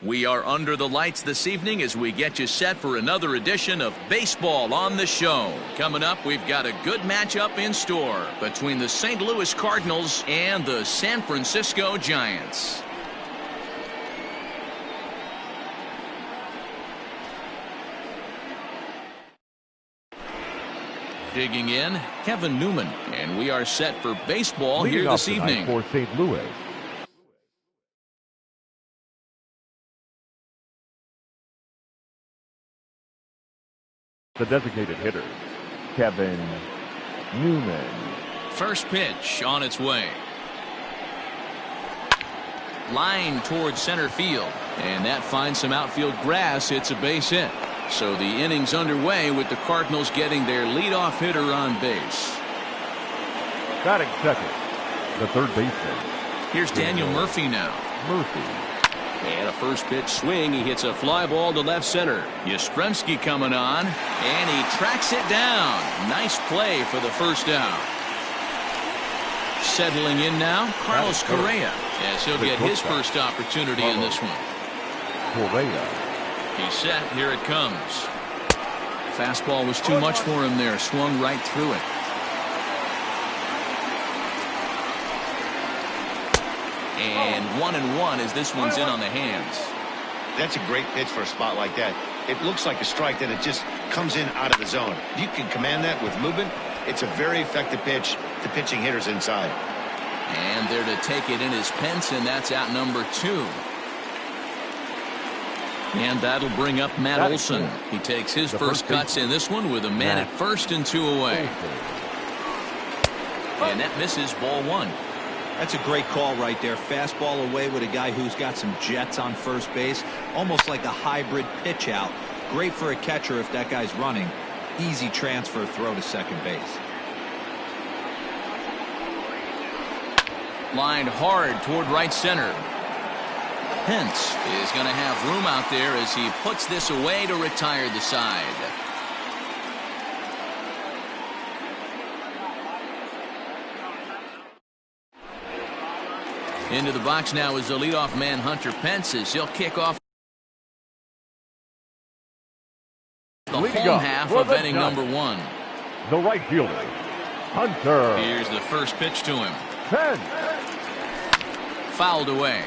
We are under the lights this evening as we get you set for another edition of Baseball on the Show. Coming up, we've got a good matchup in store between the St. Louis Cardinals and the San Francisco Giants. Digging in, Kevin Newman, and we are set for baseball here this evening. For St. Louis, the designated hitter, Kevin Newman. First pitch on its way. Line towards center field, and that finds some outfield grass. It's a base hit. So the inning's underway with the Cardinals getting their leadoff hitter on base. Batting second, the third baseman. Here's Daniel Murphy now. Murphy. And a first pitch swing. He hits a fly ball to left center. Yastrzemski coming on, and he tracks it down. Nice play for the first out. Settling in now, Carlos Correa, as he'll get his first opportunity in this one. Correa. He's set. Here it comes. Fastball was too much for him there. Swung right through it. And 1-1 as this one's in on the hands. That's a great pitch for a spot like that. It looks like a strike that it just comes in out of the zone. You can command that with movement. It's a very effective pitch to pitching hitters inside. And there to take it in is Pence, and that's out number 2. And that'll bring up Matt Olson. He takes his first cuts in this one with a man at first and 2 away. And that misses, ball 1. That's a great call right there. Fastball away with a guy who's got some jets on first base. Almost like a hybrid pitch out. Great for a catcher if that guy's running. Easy transfer throw to second base. Lined hard toward right center. Pence is going to have room out there as he puts this away to retire the side. Into the box now is the leadoff man, Hunter Pence, as he'll kick off the home half of inning number 1. The right fielder, Hunter. Here's the first pitch to him. Pence. Fouled away.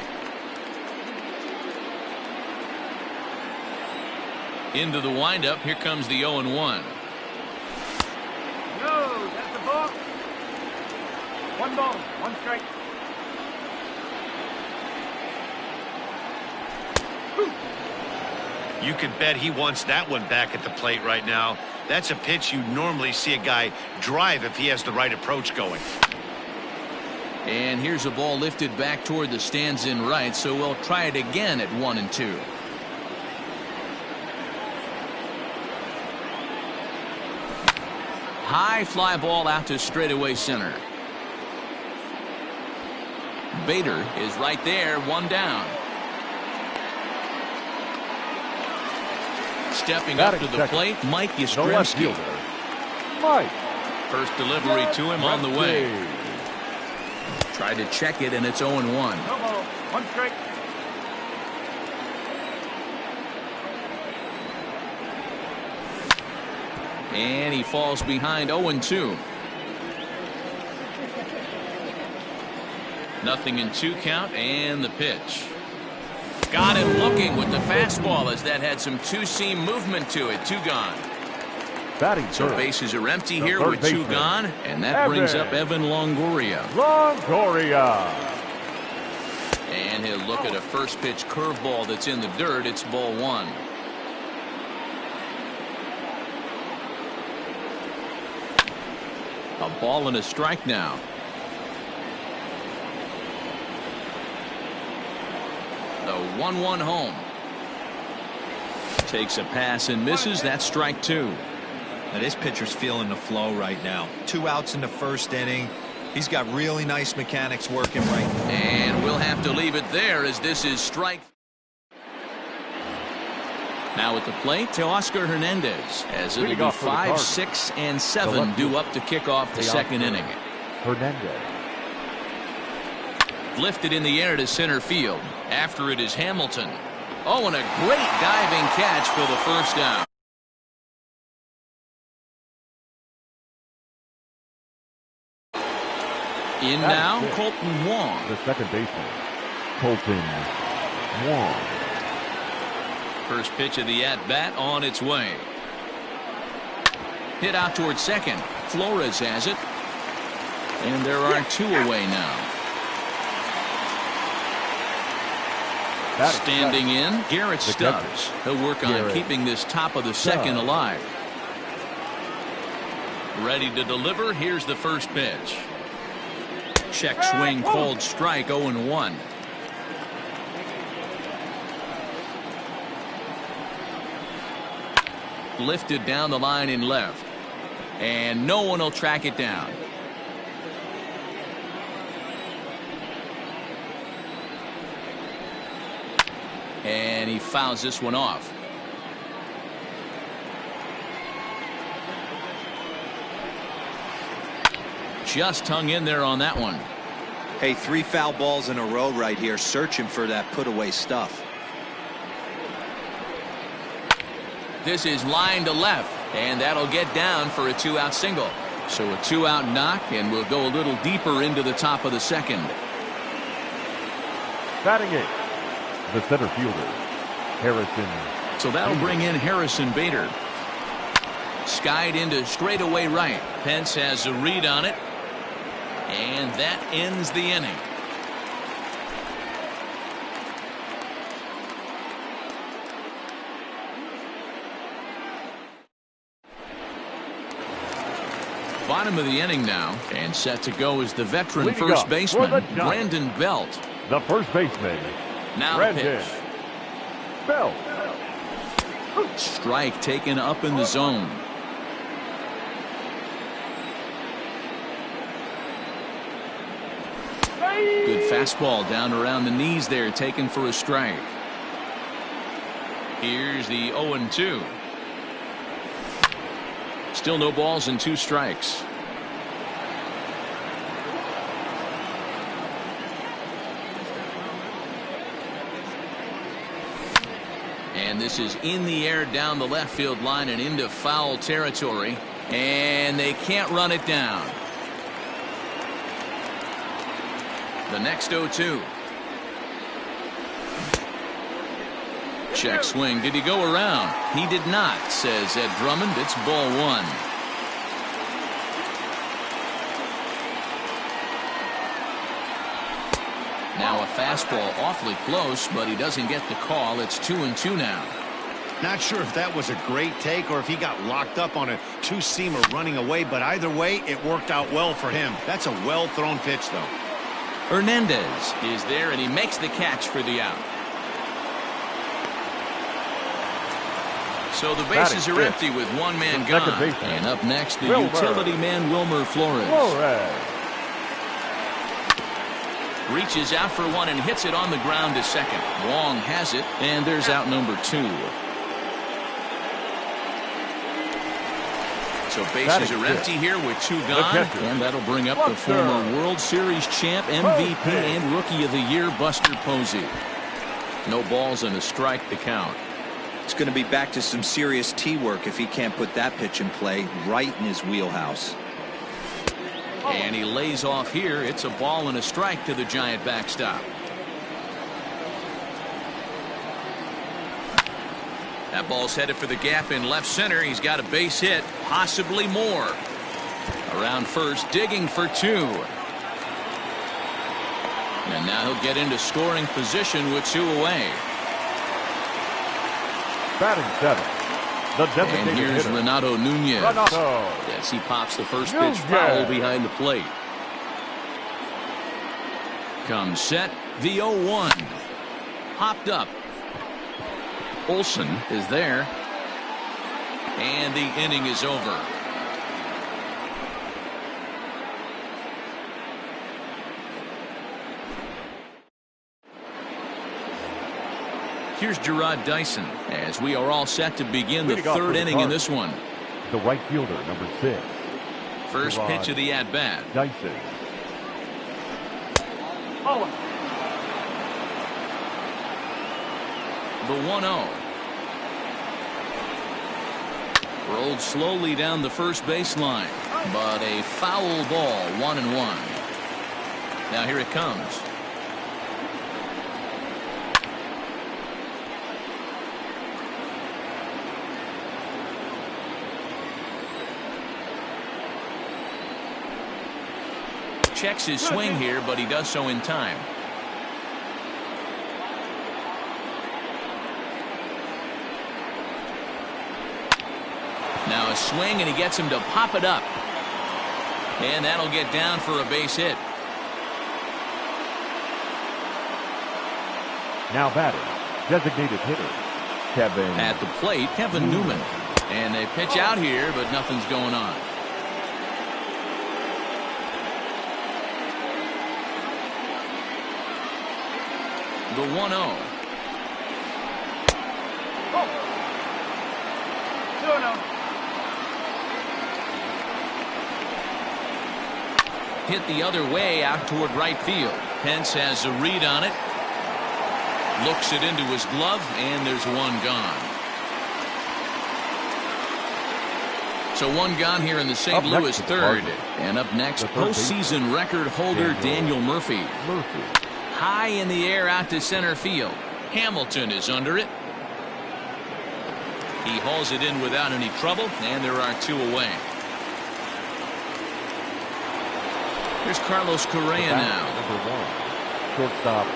Into the windup. Here comes the 0-1. No, that's a ball. 1 ball, 1 strike. You can bet he wants that one back at the plate right now. That's a pitch you normally see a guy drive if he has the right approach going. And here's a ball lifted back toward the stands in right, so we'll try it again at 1-2. High fly ball out to straightaway center. Bader is right there, 1 down. Stepping up to the plate, Mike Yastrzemski. Mike. First delivery to him on the way. Tried to check it, and it's 0-1. No ball, 1 strike. And he falls behind 0-2. Nothing in 2 count, and the pitch. Got him looking with the fastball as that had some two-seam movement to it. 2 gone. So bases are empty here with 2 gone, and that brings up Evan Longoria. And he'll look at a first pitch curveball that's in the dirt. It's ball 1. A ball and a strike now. The 1-1 home. Takes a pass and misses. That's strike 2. Now this pitcher's feeling the flow right now. 2 outs in the first inning. He's got really nice mechanics working right now. And we'll have to leave it there as this is strike. Now at the plate, Teoscar Hernandez, as it'll be 5, 6, and 7 due up to kick off the second inning. Hernandez. Lifted in the air to center field. After it is Hamilton. Oh, and a great diving catch for the first down. In now, Colton Wong. The second baseman, Colton Wong. First pitch of the at-bat on its way. Hit out towards second. Flores has it. And there are two away now. Standing in, Garrett Stubbs. He'll work on keeping this top of the second alive. Ready to deliver. Here's the first pitch. Check swing called strike, 0-1. Lifted down the line in left. And no one will track it down. And he fouls this one off. Just hung in there on that one. Hey, 3 foul balls in a row right here, searching for that put away stuff. This is line to left, and that'll get down for a 2-out single. So a 2-out knock, and we'll go a little deeper into the top of the second. Batting it, the center fielder, Harrison. So that'll bring in Harrison Bader. Skied into straightaway right. Pence has a read on it. And that ends the inning. Bottom of the inning now, and set to go is the veteran first baseman, Brandon Belt. The first baseman, now Brandon pitch. Belt. Strike taken up in the zone. Good fastball down around the knees there, taken for a strike. Here's the 0-2. Still no balls and 2 strikes. And this is in the air down the left field line and into foul territory. And they can't run it down. The next 0-2. Check swing. Did he go around? He did not, says Ed Drummond. It's ball 1. Now a fastball awfully close, but he doesn't get the call. It's 2-2 now. Not sure if that was a great take or if he got locked up on a 2-seamer running away, but either way, it worked out well for him. That's a well-thrown pitch, though. Hernandez is there, and he makes the catch for the out. So the bases are empty with one man gone. And up next, the utility man, Wilmer Flores. Reaches out for one and hits it on the ground to second. Wong has it, and there's out number 2. So bases are empty here with 2 gone, and that'll bring up the former World Series champ, MVP, and Rookie of the Year, Buster Posey. No balls and a strike to count. It's going to be back to some serious tee work if he can't put that pitch in play right in his wheelhouse. And he lays off here. It's a ball and a strike to the Giant backstop. That ball's headed for the gap in left center. He's got a base hit, possibly more. Around first, digging for 2. And now he'll get into scoring position with 2 away. Batting 7. And here's hitter, Renato Nunez. Yes, he pops the first pitch foul behind the plate. Comes set, the 0-1. Hopped up. Olsen is there. And the inning is over. Here's Gerard Dyson as we are all set to begin the 3rd inning in this one. The right fielder, number 6. First Gerard pitch of the at-bat. Dyson. The 1-0. Rolled slowly down the first baseline, but a foul ball, 1-1. Now here it comes. Checks his swing here, but he does so in time. Now a swing, and he gets him to pop it up. And that'll get down for a base hit. Now batting, designated hitter, Kevin. At the plate, Kevin Newman. And they pitch out here, but nothing's going on. The 1-0. Hit the other way out toward right field. Pence has a read on it. Looks it into his glove, and there's one gone. So one gone here in the St. Louis third. And up next, postseason record holder Daniel Murphy. High in the air out to center field. Hamilton is under it. He hauls it in without any trouble, and there are two away. Here's Carlos Correa now. Shortstop,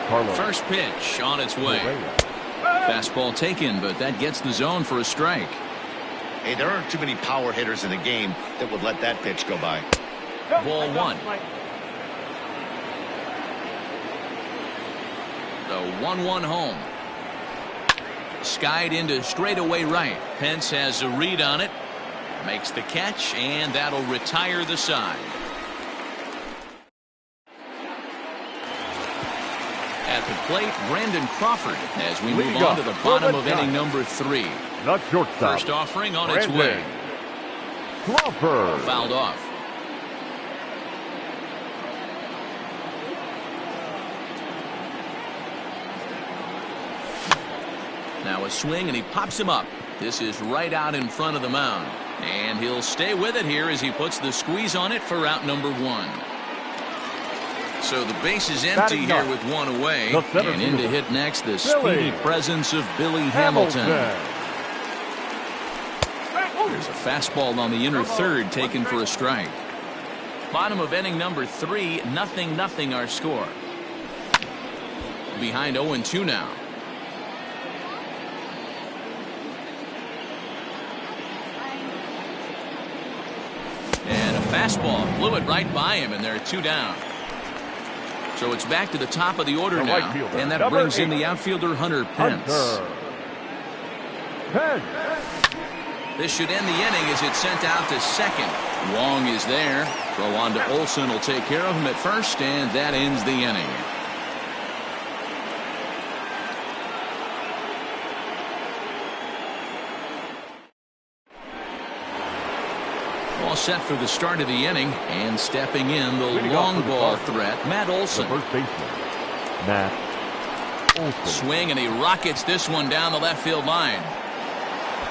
Carlos. First pitch on its way. Fastball taken, but that gets the zone for a strike. Hey, there aren't too many power hitters in the game that would let that pitch go by. Ball 1. The 1-1 home. Skied into straightaway right. Pence has a read on it. Makes the catch, and that'll retire the side. At the plate, Brandon Crawford, as we move on to the bottom of inning number 3. Not shortstop. First offering on its way. Crawford. Fouled off. Now a swing, and he pops him up. This is right out in front of the mound. And he'll stay with it here as he puts the squeeze on it for out number 1. So the base is empty here with one away. And in to hit next, the speedy presence of Billy Hamilton. There's a fastball on the inner third taken for a strike. Bottom of inning number 3, 0-0 our score. Behind 0-2 now. And a fastball blew it right by him, and there are 2 down. So it's back to the top of the order now, and that brings in the outfielder Hunter Pence. This should end the inning as it's sent out to second. Wong is there. Throw on to Olsen will take care of him at first, and that ends the inning. All set for the start of the inning, and stepping in the long ball threat, Matt Olsen. First baseman, Matt Olsen. Swing, and he rockets this one down the left field line.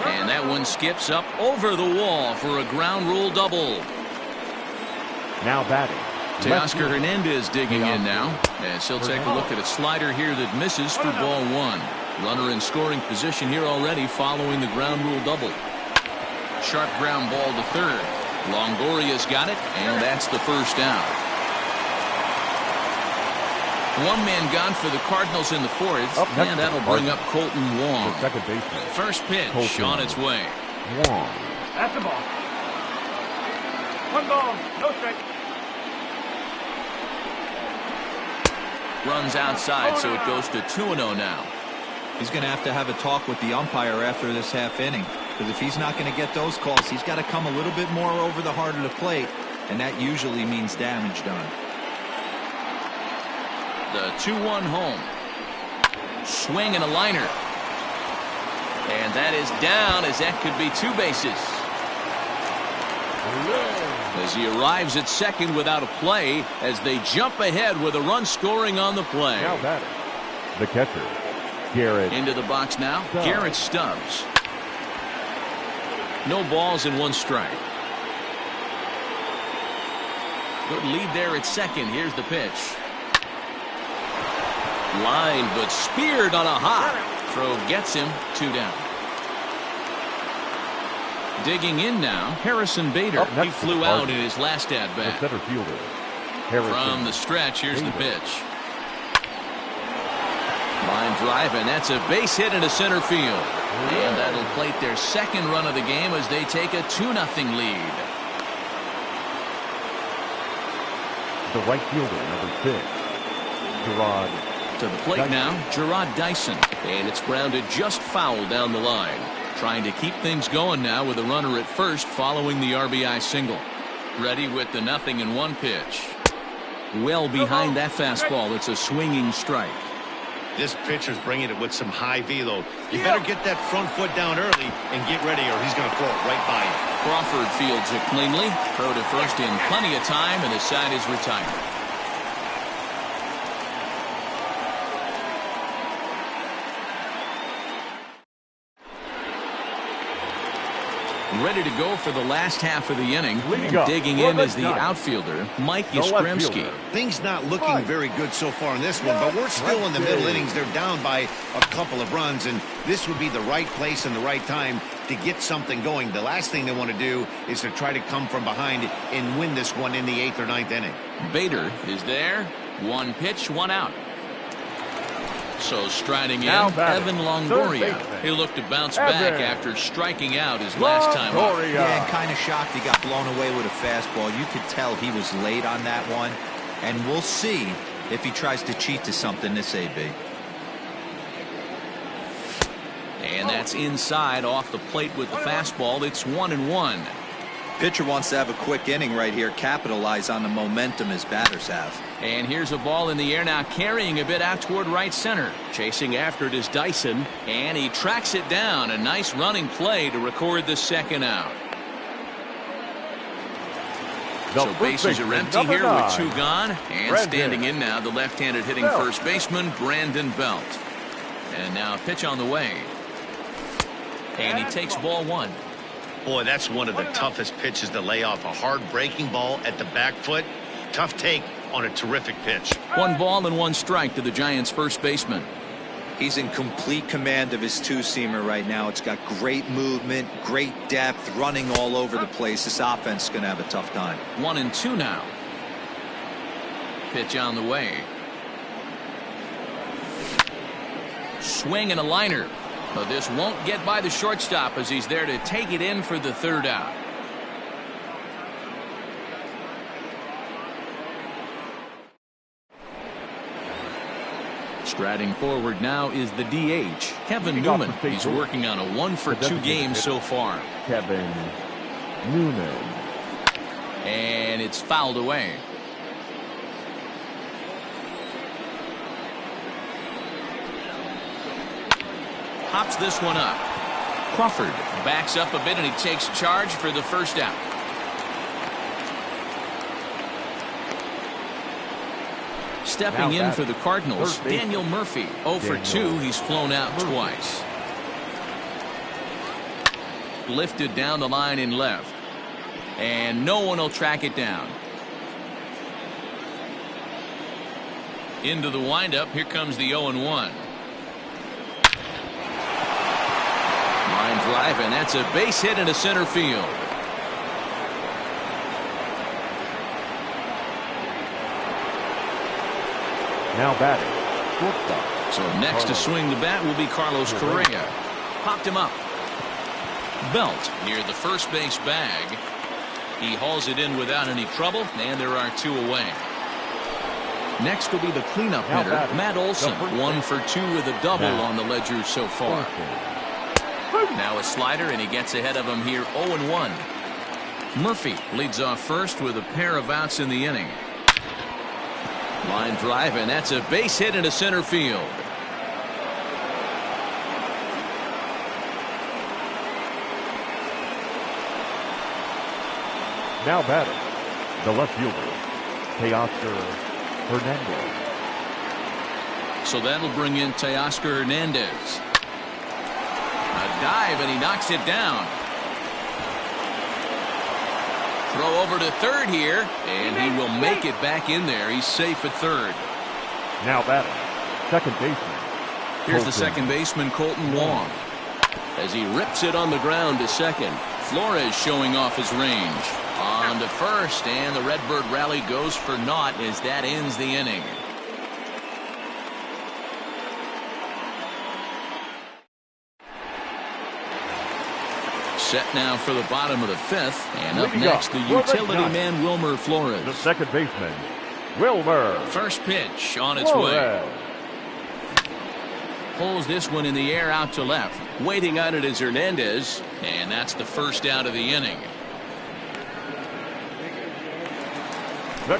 And that one skips up over the wall for a ground rule double. Now batting, Teoscar Hernandez digging in now, as he'll take a look at a slider here that misses for ball 1. Runner in scoring position here already following the ground rule double. Sharp ground ball to third. Longoria's got it, and that's the first out. One man gone for the Cardinals in the 4th, and that'll bring up Colton Wong. Second baseman. First pitch on its way. Wong. That's the ball. 1 ball, no strike. Runs outside, so it goes to 2-0 now. He's going to have a talk with the umpire after this half inning. Because if he's not going to get those calls, he's got to come a little bit more over the heart of the plate, and that usually means damage done. The 2-1 home. Swing and a liner. And that is down, as that could be 2 bases. As he arrives at second without a play, as they jump ahead with a run scoring on the play. Now batting, the catcher, Garrett. Into the box now, Stubbs. Garrett Stubbs. No balls and 1 strike. Good lead there at second. Here's the pitch. Line, but speared on a hop. Throw gets him. 2 down. Digging in now, Harrison Bader. He flew out in his last at bat. The center fielder, Harrison. From the stretch, here's Bader. the pitch. Line drive, and that's a base hit into center field. And that'll plate their second run of the game as they take a 2-0 lead. The right fielder, number 6, Gerard. To the plate Dyson. now, Gerard Dyson. And it's grounded just foul down the line. Trying to keep things going now with a runner at first following the RBI single. Ready with the 0-1 pitch. Well behind that fastball. It's a swinging strike. This pitcher's bringing it with some high velo. You better get that front foot down early and get ready or he's going to throw it right by you. Crawford fields it cleanly. Throw to first in plenty of time, and the side is retired. Ready to go for the last half of the inning. Digging in is the outfielder, Mike Yastrzemski. Things not looking very good so far in this one, but we're still in the middle innings. They're down by a couple of runs, and this would be the right place and the right time to get something going. The last thing they want to do is to try to come from behind and win this one in the 8th or 9th inning. Bader is there. 1 pitch, 1 out. So striding in, Evan Longoria. He'll look to bounce back after striking out his last time up. Yeah, and kind of shocked he got blown away with a fastball. You could tell he was late on that one. And we'll see if he tries to cheat to something this AB. And that's inside off the plate with the fastball. It's 1-1. Pitcher wants to have a quick inning right here, capitalize on the momentum his batters have. And here's a ball in the air now, carrying a bit out toward right center. Chasing after it is Dyson, and he tracks it down. A nice running play to record the second out. So bases are empty here with 2 gone. And standing in now, the left-handed hitting first baseman, Brandon Belt. And now a pitch on the way. And he takes ball 1. Boy, that's one of the toughest pitches to lay off. A hard breaking ball at the back foot. Tough take on a terrific pitch. 1 ball and 1 strike to the Giants' first baseman. He's in complete command of his 2-seamer right now. It's got great movement, great depth, running all over the place. This offense is going to have a tough time. 1-2 now. Pitch on the way. Swing and a liner. But this won't get by the shortstop as he's there to take it in for the 3rd out. Striding forward now is the DH, Kevin Newman. He's working on a 1-for-2 game so far. Kevin Newman. And it's fouled away. Hops this one up. Crawford backs up a bit and he takes charge for the 1st out. Stepping in for the Cardinals, Daniel Murphy. 0-for-2. He's flown out twice. Lifted down the line in left. And no one will track it down. Into the windup. Here comes the 0-1. Line drive, and that's a base hit into center field. Now batting, shortstop. So next to swing the bat will be Carlos Correa. Popped him up. Belt near the first base bag. He hauls it in without any trouble, and there are 2 away. Next will be the cleanup hitter, Matt Olson. 1-for-2 with a double on the ledger so far. Now a slider, and he gets ahead of him here. 0-1. Murphy leads off first with a pair of outs in the inning. Line drive, and that's a base hit into center field. Now batting, the left fielder, Teoscar Hernandez. So that'll bring in Teoscar Hernandez. A dive, and he knocks it down. Throw over to third here, and he will make it back in there. He's safe at third. Now batting, second baseman. Here's the second baseman, Colton Wong. As he rips it on the ground to second. Flores showing off his range. On to first, and the Redbird rally goes for naught as that ends the inning. Set now for the bottom of the fifth, and up next the utility man Wilmer Flores. The second baseman, Wilmer. First pitch on its way. Pulls this one in the air out to left. Waiting on it is Hernandez, and that's the first out of the inning.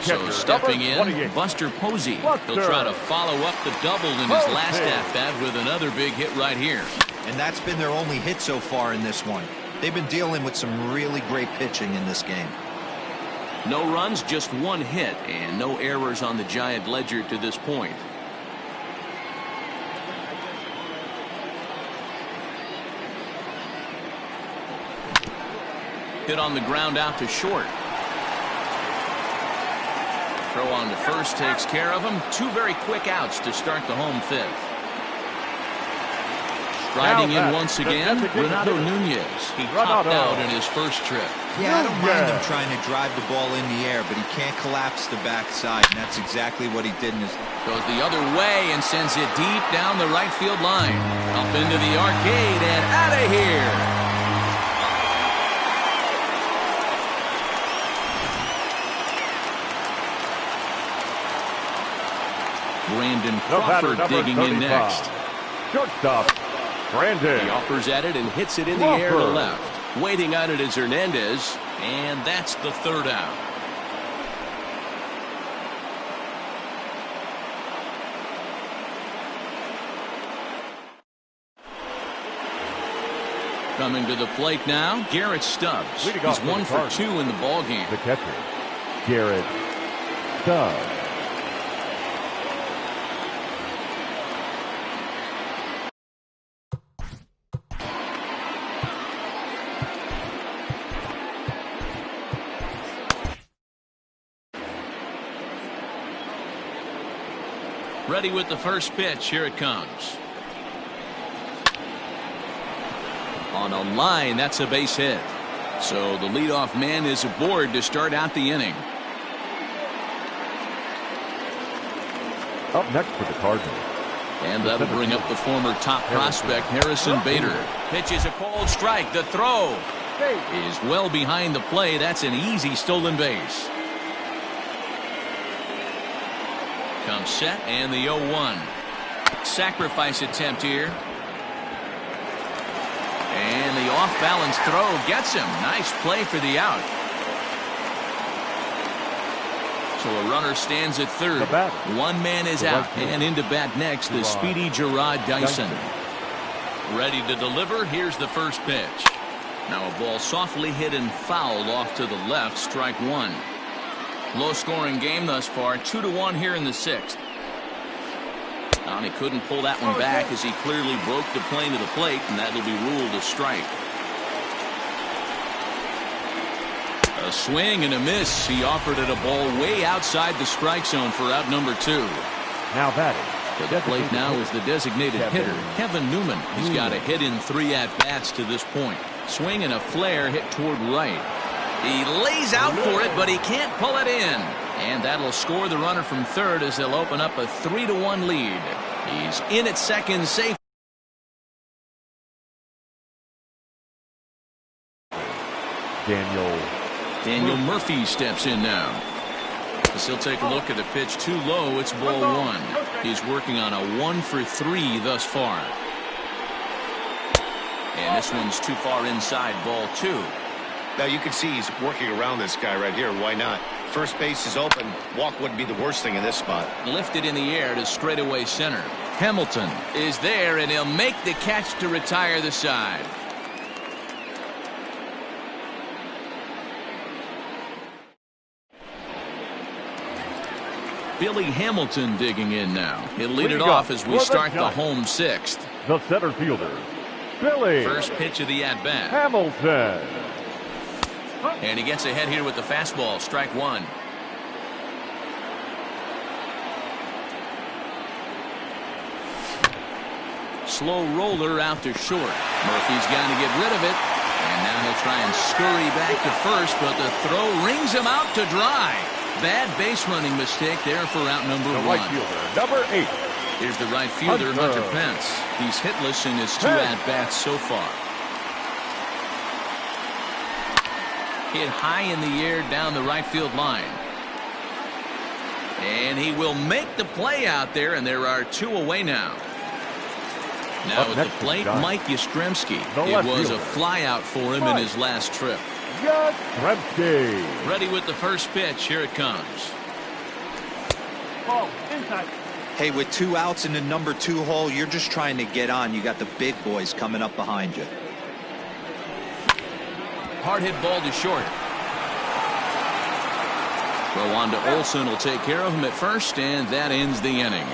So stepping in, Buster Posey. He'll try to follow up the double in his last at-bat with another big hit right here. And that's been their only hit so far in this one. They've been dealing with some really great pitching in this game. No runs, just one hit, and no errors on the Giant ledger to this point. Hit on the ground out to short. Throw on to first takes care of him. Two very quick outs to start the home fifth. Riding in once again, Renato Nunez. He topped out in his first trip. Yeah, I don't mind him trying to drive the ball in the air, but he can't collapse the backside, and that's exactly what he did in his... Goes the other way and sends it deep down the right field line. Up into the arcade and out of here. Brandon Crawford digging in next. Shortstop, Brandon. He offers at it and hits it in the air to left. Waiting on it is Hernandez, and that's the third out. Coming to the plate now, Garrett Stubbs. He's 1 for 2 in the ballgame. The catcher, Garrett Stubbs. Ready with the first pitch. Here it comes. On a line, that's a base hit. So the leadoff man is aboard to start out the inning. Up next for the Cardinals. And that'll bring up the former top prospect, Harrison Bader. Pitches a cold strike. The throw is well behind the play. That's an easy stolen base. Comes set and the 0-1. Sacrifice attempt here. And the off-balance throw gets him. Nice play for the out. So a runner stands at third. One man is out. And into bat next, the speedy Gerard Dyson. Ready to deliver. Here's the first pitch. Now a ball softly hit and fouled off to the left. Strike one. Low-scoring game thus far. 2-1 here in the sixth. And he couldn't pull that one back as he clearly broke the plane to the plate, and that'll be ruled a strike. A swing and a miss. He offered it a ball way outside the strike zone for out number 2. Now batting. To the plate now is the designated hitter, Kevin Newman. He's got a hit in 3 at-bats to this point. Swing and a flare hit toward right. He lays out for it, but he can't pull it in. And that'll score the runner from third as they'll open up a 3-1 lead. He's in at second, safe. Daniel Murphy steps in now. As he'll take a look at the pitch too low. It's ball 1. He's working on a 1 for 3 thus far. And this one's too far inside, ball 2. Now you can see he's working around this guy right here. Why not? First base is open. Walk wouldn't be the worst thing in this spot. Lifted in the air to straightaway center. Hamilton is there, and he'll make the catch to retire the side. Billy Hamilton digging in now. He'll lead it off as we start the home sixth. The center fielder, Billy. First pitch of the at-bat. Hamilton. And he gets ahead here with the fastball. Strike one. Slow roller out to short. Murphy's got to get rid of it. And now he'll try and scurry back to first, but the throw rings him out to dry. Bad base running mistake there for out number one. Right fielder, number 8. Here's the right fielder, Hunter Pence. He's hitless in his 2 at-bats so far. Hit high in the air down the right field line. And he will make the play out there, and there are 2 away now. Now at the plate, Mike Yastrzemski. It was a flyout for him in his last trip. Yastrzemski. Ready with the first pitch. Here it comes. Ball, inside. Hey, with 2 outs in the number 2 hole, you're just trying to get on. You got the big boys coming up behind you. Hard hit ball to short. Rwanda Olsen will take care of him at first, and that ends the inning.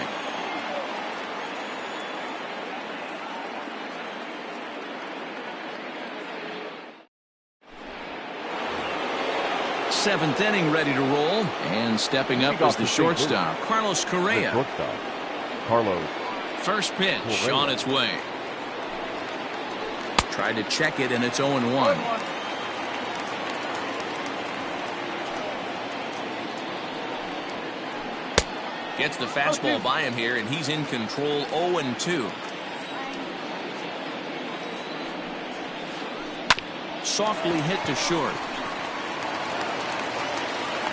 Seventh inning ready to roll, and stepping up is the shortstop, Carlos Correa. Carlos. First pitch on its way. Tried to check it, and it's 0-1. Gets the fastball by him here, and he's in control. 0-2. Softly hit to short.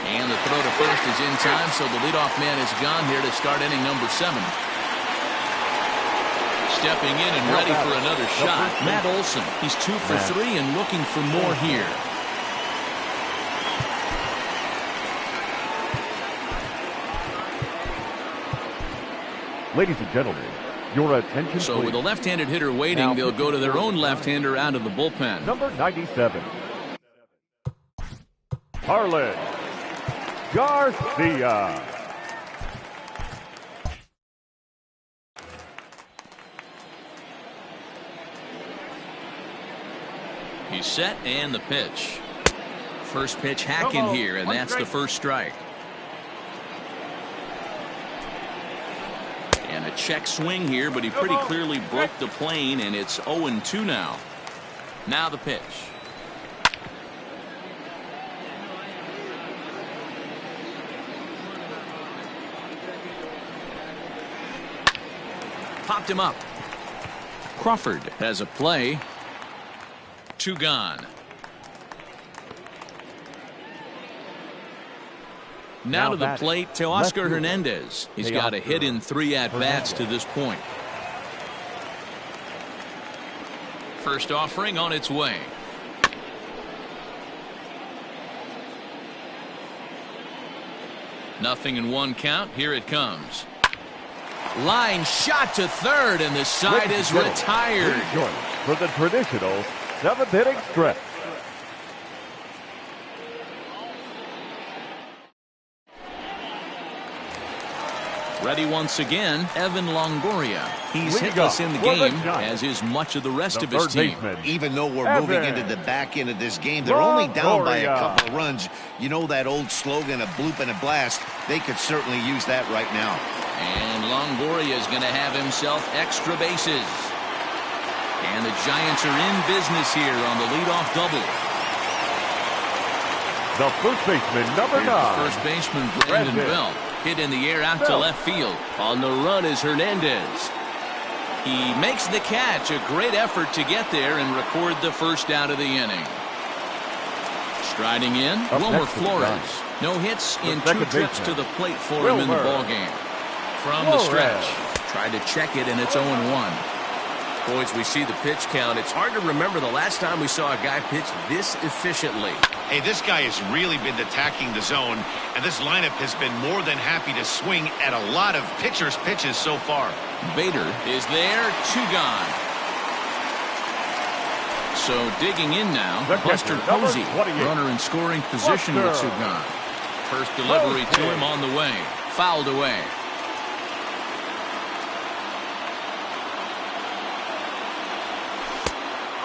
And the throw to first is in time, so the leadoff man is gone here to start inning number 7. Stepping in and ready for another shot, Matt Olson. He's 2 for 3 and looking for more here. Ladies and gentlemen, your attention So please. with a left-handed hitter waiting, Now, they'll go to their own left-hander out of the bullpen. Number 97. Harlan Garcia. He's set, and the pitch. First pitch hacking here, and that's the first strike. And a check swing here, but he pretty clearly broke the plane, and it's 0-2 now. Now the pitch. Popped him up. Crawford has a play. 2 gone. Now to the plate, Teoscar Hernandez. He's got a hit in 3 at-bats to this point. First offering on its way. Nothing in 1 count. Here it comes. Line shot to third, and the side is retired. For the traditional 7th inning stretch. Ready once again, Evan Longoria. He's hitless in the game, as is much of the rest of his team. Even though we're moving into the back end of this game, they're only down by a couple of runs. You know that old slogan, a bloop and a blast. They could certainly use that right now. And Longoria is going to have himself extra bases. And the Giants are in business here on the leadoff double. The first baseman, number 9. First baseman, Brandon Belt. Hit in the air out to left field. On the run is Hernandez. He makes the catch. A great effort to get there and record the first out of the inning. Striding in, Wilmer Flores. No hits in 2 trips to the plate for him in the ballgame. From the stretch. Tried to check it, and it's 0-1. Boys, we see the pitch count. It's hard to remember the last time we saw a guy pitch this efficiently. Hey, this guy has really been attacking the zone, and this lineup has been more than happy to swing at a lot of pitchers' pitches so far. Bader is there, 2 gone. So digging in now, Buster Posey, runner in scoring position with 2 gone. First delivery to him on the way. Fouled away.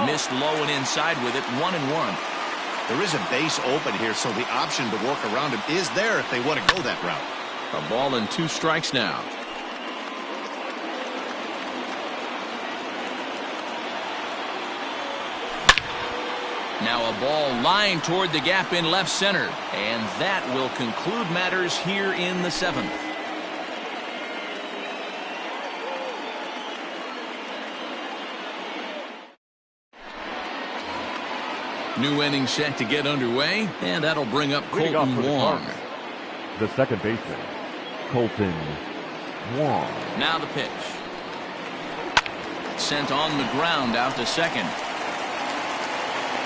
Missed low and inside with it. 1-1. There is a base open here, so the option to work around him is there if they want to go that route. A ball and 2 strikes now. Now a ball lined toward the gap in left center. And that will conclude matters here in the 7th. New inning set to get underway, and that'll bring up Colton Wong. The second baseman, Colton Wong. Now the pitch. Sent on the ground out to second.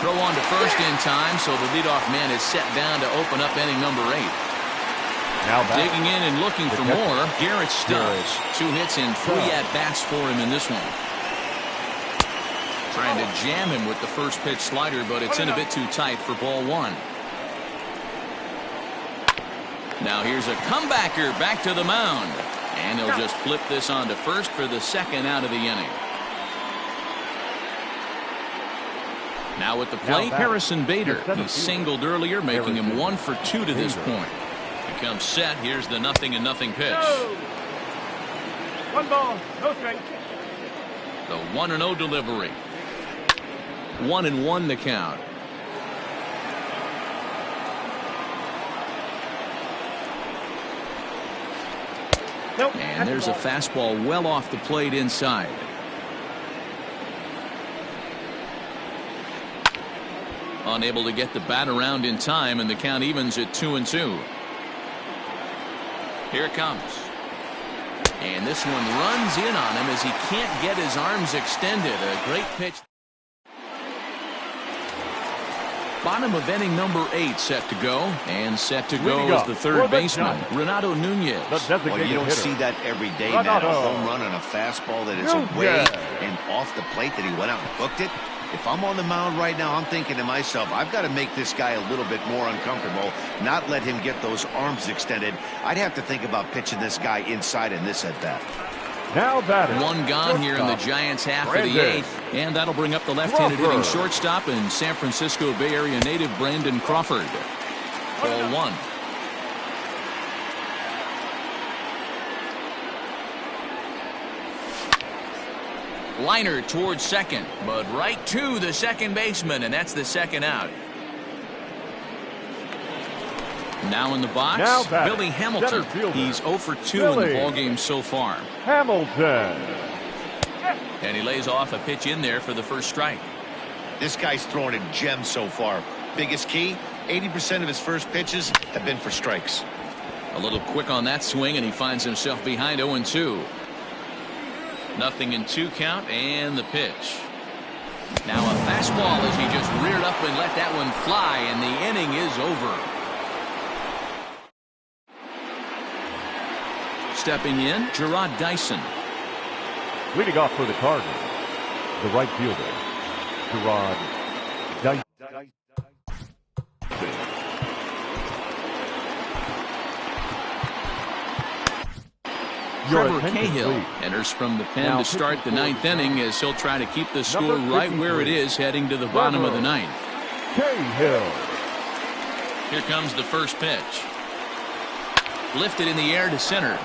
Throw on to first in time, so the leadoff man is set down to open up inning number 8. Now digging in and looking for more, Garrett Stubbs. 2 hits and 3 at-bats for him in this one. Trying to jam him with the first pitch slider, but it's in a bit too tight for ball 1. Now here's a comebacker back to the mound. And he'll just flip this on to first for the second out of the inning. Now at the plate, Harrison Bader. He singled earlier, making him 1 for 2 to this point. He comes set. Here's the 0-0 pitch. 1 ball, no strike. The 1-0 delivery. 1-1 the count. Nope. And there's a fastball well off the plate inside. Unable to get the bat around in time, and the count evens at 2-2. Here it comes. And this one runs in on him as he can't get his arms extended. A great pitch. Bottom of inning number 8 set to go. And set to go is the third baseman, Renato Nunez. Well, you don't see that every day, man. A home run on a fastball that is away and off the plate that he went out and hooked it. If I'm on the mound right now, I'm thinking to myself, I've got to make this guy a little bit more uncomfortable, not let him get those arms extended. I'd have to think about pitching this guy inside in this at-bat. Now batting. 1 gone here in the Giants' half of the 8th, and that'll bring up the left-handed hitting shortstop and San Francisco Bay Area native Brandon Crawford. Ball 1. Liner towards second, but right to the second baseman, and that's the second out. Now in the box, Billy Hamilton. He's 0 for 2 in the ballgame so far. Hamilton. And he lays off a pitch in there for the first strike. This guy's throwing a gem so far. Biggest key, 80% of his first pitches have been for strikes. A little quick on that swing, and he finds himself behind 0-2. 0-2 count, and the pitch. Now a fastball as he just reared up and let that one fly, and the inning is over. Stepping in, Gerard Dyson. Leading off for the Cardinals, the right fielder, Gerard Dyson. Trevor Cahill enters from the pen to start the 9th inning as he'll try to keep the score right where it is heading to the bottom of the 9th. Cahill. Here comes the first pitch. Lifted in the air to center.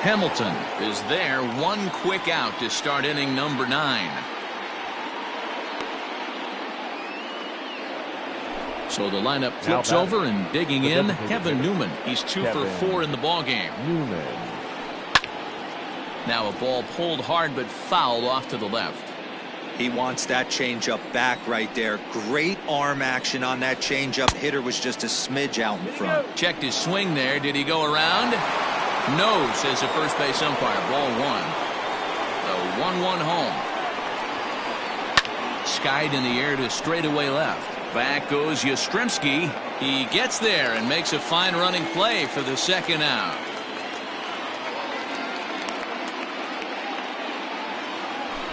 Hamilton is there. 1 quick out to start inning number 9. So the lineup flips over, and digging in, Kevin Newman. He's 2 for 4 in the ballgame. Now a ball pulled hard but fouled off to the left. He wants that changeup back right there. Great arm action on that changeup. Hitter was just a smidge out in front. Checked his swing there. Did he go around? No, says the first base umpire. Ball 1. The 1-1 home. Skied in the air to straightaway left. Back goes Yastrzemski. He gets there and makes a fine running play for the second out.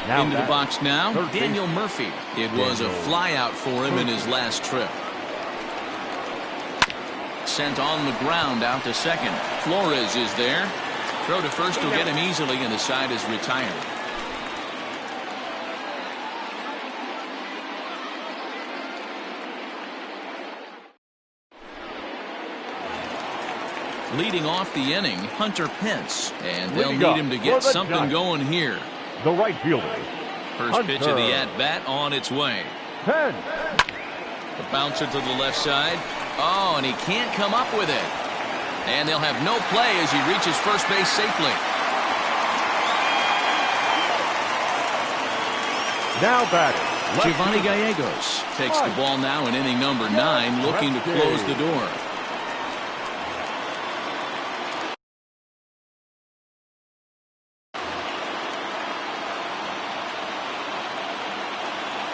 Into the box now, Daniel Murphy. It was a fly out for him in his last trip. sent on the ground out to second. Flores is there. Throw to first will get him easily, and the side is retired. Leading off the inning, Hunter Pence, and they'll need him to get something going here. The right fielder. First pitch of the at-bat on its way. Pence. The bouncer to the left side. Oh, and he can't come up with it. And they'll have no play as he reaches first base safely. Now batting, Giovanni Gallegos takes the ball now in inning number 9, looking to close the door.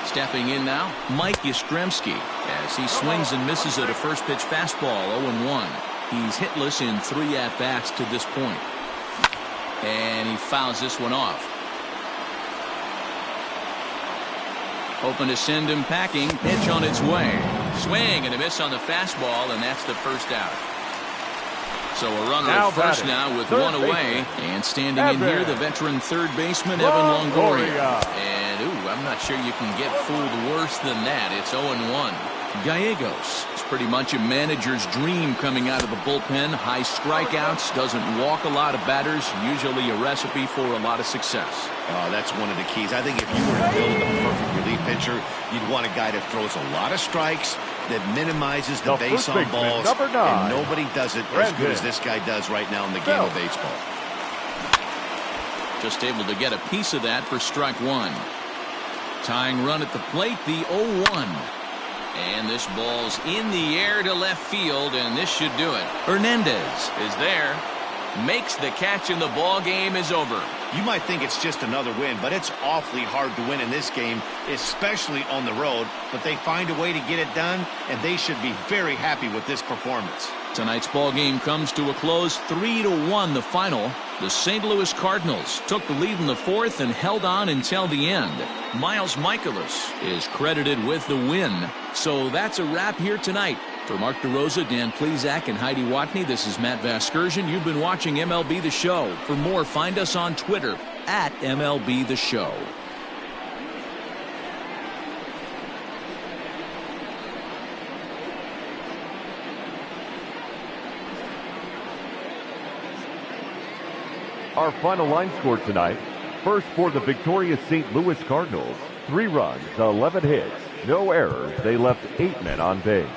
Stepping in now, Mike Yastrzemski, as he swings and misses at a first pitch fastball, 0-1. He's hitless in 3 at-bats to this point. And he fouls this one off. Hoping to send him packing. Pitch on its way. Swing and a miss on the fastball, and that's the first out. So a runner at first now with one away. And standing in here, the veteran third baseman, Evan Longoria. And, I'm not sure you can get fooled worse than that. It's 0-1. Gallegos is pretty much a manager's dream coming out of the bullpen. High strikeouts, doesn't walk a lot of batters, usually a recipe for a lot of success. That's one of the keys. I think if you were to build a perfect relief pitcher, you'd want a guy that throws a lot of strikes, that minimizes the base on balls, and nobody does it as good as this guy does right now in the game of baseball. Just able to get a piece of that for strike one. Tying run at the plate, the 0-1. And this ball's in the air to left field, and this should do it. Hernandez is there, makes the catch, and the ball game is over. You might think it's just another win, but it's awfully hard to win in this game, especially on the road. But they find a way to get it done, and they should be very happy with this performance. Tonight's ball game comes to a close, 3-1 the final. The St. Louis Cardinals took the lead in the 4th and held on until the end. Miles Michaelis is credited with the win. So that's a wrap here tonight. For Mark DeRosa, Dan Plesac, and Heidi Watney, this is Matt Vasgersian. You've been watching MLB The Show. For more, find us on Twitter at MLB The Show. Our final line score tonight. First for the victorious St. Louis Cardinals. 3 runs, 11 hits, no errors. They left 8 men on base.